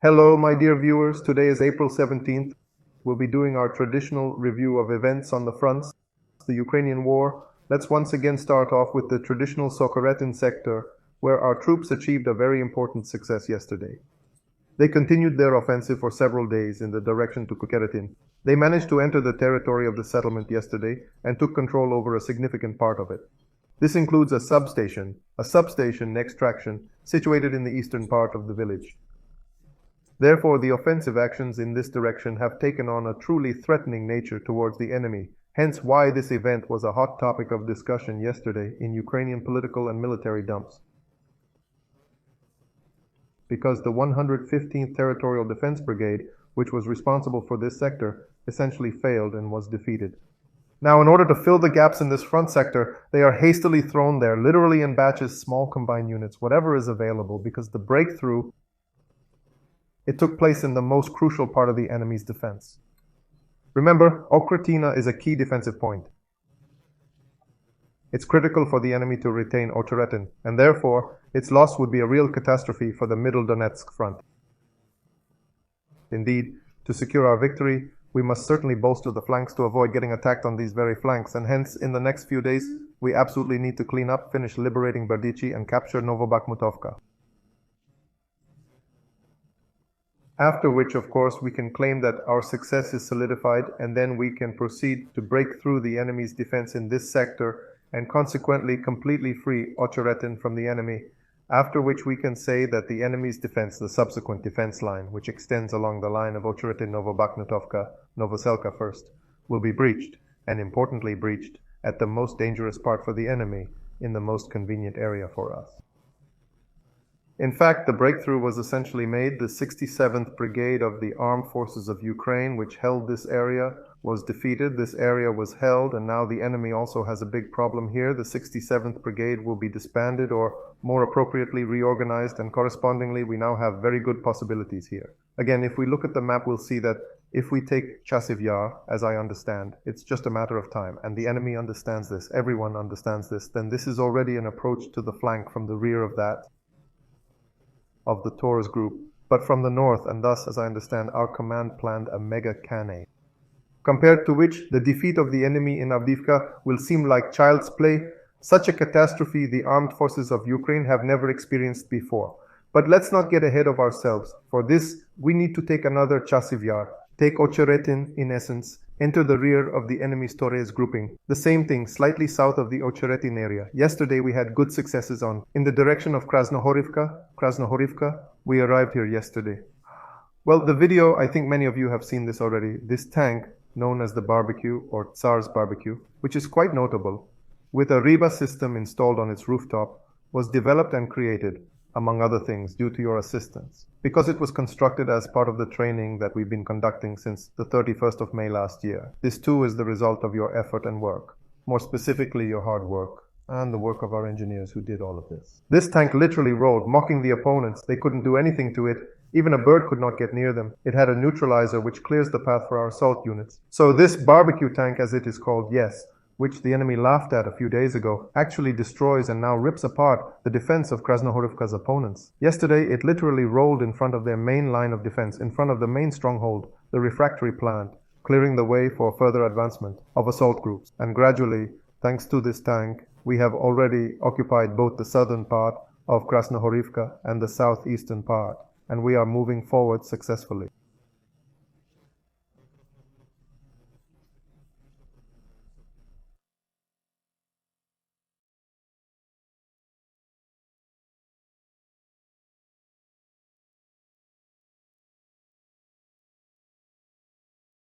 Hello, my dear viewers. Today is April 17th. We'll be doing our traditional review of events on the fronts, the Ukrainian war. Let's once again start off with the traditional OCheretino sector, where our troops achieved a very important success yesterday. They continued their offensive for several days in the direction to OCheretino. They managed to enter the territory of the settlement yesterday and took control over a significant part of it. This includes a substation next traction, situated in the eastern part of the village. Therefore, the offensive actions in this direction have taken on a truly threatening nature towards the enemy, hence why this event was a hot topic of discussion yesterday in Ukrainian political and military dumps. Because the 115th Territorial Defense Brigade, which was responsible for this sector, essentially failed and was defeated. Now, in order to fill the gaps in this front sector, they are hastily thrown there, literally in batches, small combined units, whatever is available, because the breakthrough it took place in the most crucial part of the enemy's defense. Remember, OCheretino is a key defensive point. It's critical for the enemy to retain OCheretino, and therefore, its loss would be a real catastrophe for the Middle Donetsk front. Indeed, to secure our victory, we must certainly bolster the flanks to avoid getting attacked on these very flanks, and hence, in the next few days, we absolutely need to clean up, finish liberating Berdichi, and capture Novobakhmutovka. After which, of course, we can claim that our success is solidified, and then we can proceed to break through the enemy's defense in this sector and consequently completely free OCheretino from the enemy, after which we can say that the enemy's defense, the subsequent defense line, which extends along the line of OCheretino, Novobakhmutovka, Novoselka first, will be breached, and importantly breached, at the most dangerous part for the enemy, in the most convenient area for us. In fact, the breakthrough was essentially made. The 67th Brigade of the Armed Forces of Ukraine, which held this area, was defeated. This area was held, and now the enemy also has a big problem here. The 67th Brigade will be disbanded, or more appropriately reorganized, and correspondingly we now have very good possibilities here. Again, if we look at the map, we'll see that if we take Chasiv Yar, as I understand, it's just a matter of time, and the enemy understands this, everyone understands this, then this is already an approach to the flank from the rear of the Taurus group, but from the north, and thus, as I understand, our command planned a mega cannonade, compared to which the defeat of the enemy in Avdiivka will seem like child's play. Such a catastrophe the armed forces of Ukraine have never experienced before. But let's not get ahead of ourselves. For this, we need to take another Chasiv Yar, take OCheretino in essence, enter the rear of the enemy's Torres grouping. The same thing, slightly south of the OCheretino area. Yesterday we had good successes in the direction of Krasnohorivka. We arrived here yesterday. Well, the video, I think many of you have seen this already. This tank, known as the barbecue or Tsar's barbecue, which is quite notable, with a Riba system installed on its rooftop, was developed and created, among other things, due to your assistance, because it was constructed as part of the training that we've been conducting since the 31st of May last year. This too is the result of your effort and work, more specifically your hard work, and the work of our engineers who did all of this. This tank literally rolled, mocking the opponents. They couldn't do anything to it. Even a bird could not get near them. It had a neutralizer which clears the path for our assault units. So this barbecue tank, as it is called, yes, which the enemy laughed at a few days ago, actually destroys and now rips apart the defense of Krasnohorivka's opponents. Yesterday, it literally rolled in front of their main line of defense, in front of the main stronghold, the refractory plant, clearing the way for further advancement of assault groups. And gradually, thanks to this tank, we have already occupied both the southern part of Krasnohorivka and the southeastern part, and we are moving forward successfully.